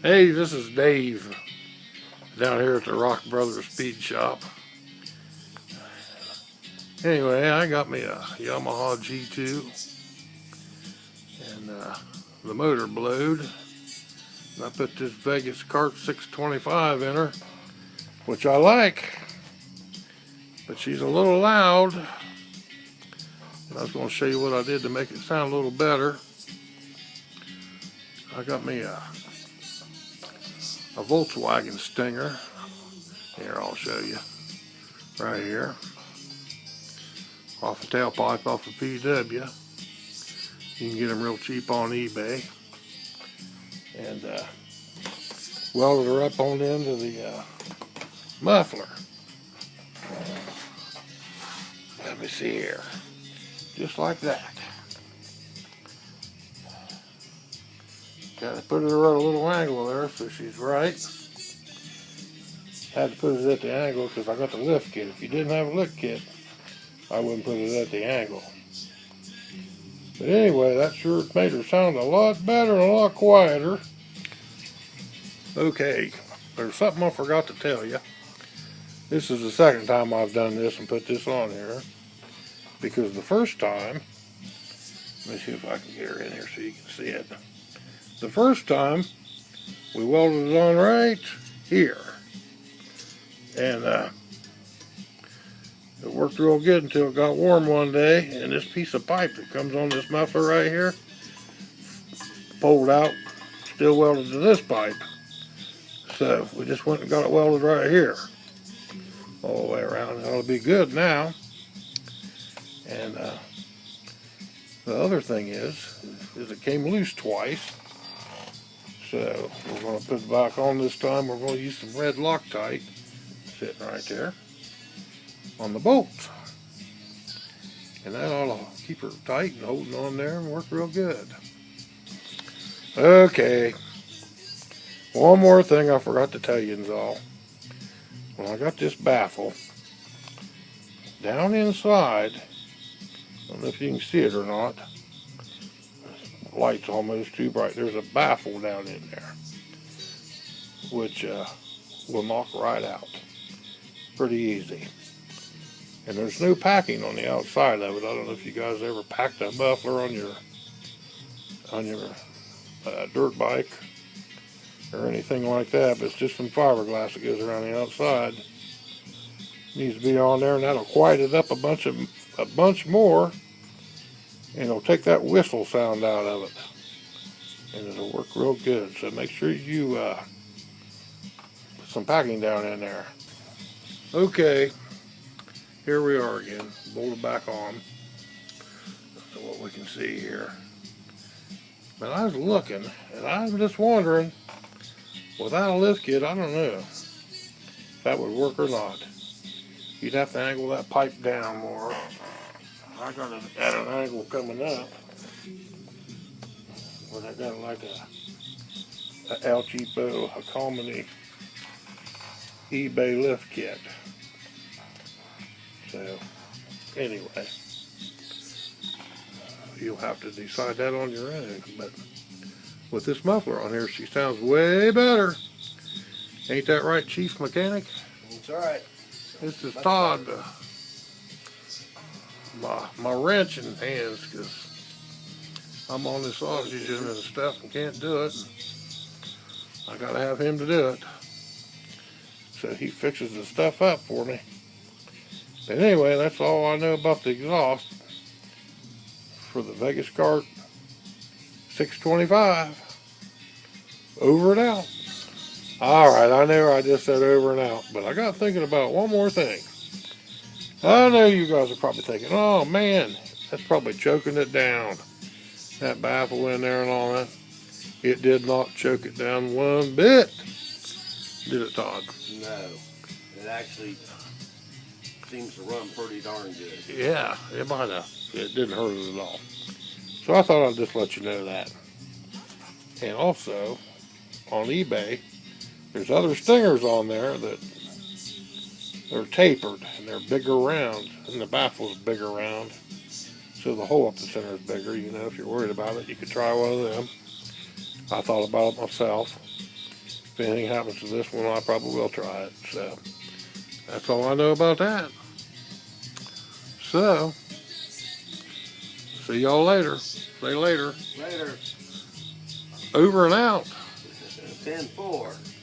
Hey, this is Dave down here at the Rock Brothers Speed Shop. Anyway, I got me a Yamaha G2 and the motor blowed. And I put this Vegas Cart 625 in her, which I like, but she's a little loud. And I was going to show you what I did to make it sound a little better. I got me a Volkswagen Stinger. Here, I'll show you. Right here. Off a tailpipe off a PW. You can get them real cheap on eBay. And welded her up on the end of the muffler. Let me see here. Just like that. Got to put her at a little angle there so she's right. Had to put it at the angle because I got the lift kit. If you didn't have a lift kit, I wouldn't put it at the angle. But anyway, that sure made her sound a lot better and a lot quieter. Okay, there's something I forgot to tell you. This is the second time I've done this and put this on here. Because the first time, let me see if I can get her in here so you can see it. The first time, we welded it on right here. And it worked real good until it got warm one day, and this piece of pipe that comes on this muffler right here, pulled out, still welded to this pipe. So we just went and got it welded right here, all the way around. It'll be good now. And the other thing is it came loose twice. So we're going to put it back on this time. We're going to use some red Loctite sitting right there on the bolts. And that ought to keep her tight and holding on there and work real good. Okay. One more thing I forgot to tell you all. When I got this baffle, down inside, I don't know if you can see it or not, the light's almost too bright, there's a baffle down in there, which will knock right out. Pretty easy. And there's no packing on the outside of it. I don't know if you guys ever packed a muffler on your dirt bike or anything like that, but it's just some fiberglass that goes around the outside. Needs to be on there, and that'll quiet it up a bunch more, and it'll take that whistle sound out of it, and it'll work real good. So make sure you put some packing down in there. Okay, here we are again, bolted back on. So what we can see here. But I was looking, and I'm just wondering, without a lift kit, I don't know if that would work or not. You'd have to angle that pipe down more. I got it at an angle coming up, but I got like a El Cheapo, a Mohney eBay lift kit. So anyway, you'll have to decide that on your own. But with this muffler on here, she sounds way better. Ain't that right, Chief Mechanic? That's alright. This is Todd. My wrenching hands, because I'm on this oxygen and stuff and can't do it. I gotta have him to do it. So he fixes the stuff up for me. But anyway, that's all I know about the exhaust for the Vegas Cart 625. Over and out. Alright, I know I just said over and out, but I got thinking about one more thing. I know you guys are probably thinking, oh man, that's probably choking it down. That baffle in there and all that. It did not choke it down one bit. Did it, Todd? No. It actually seems to run pretty darn good. Yeah, it might have. It didn't hurt it at all. So I thought I'd just let you know that. And also, on eBay, there's other Stingers on there that they're tapered and they're bigger round, and the baffle's bigger round, so the hole up the center is bigger. You know, if you're worried about it, you could try one of them. I thought about it myself. if anything happens to this one, I probably will try it. So that's all I know about that. So see y'all later. Say later. Later. Over and out. 10-4.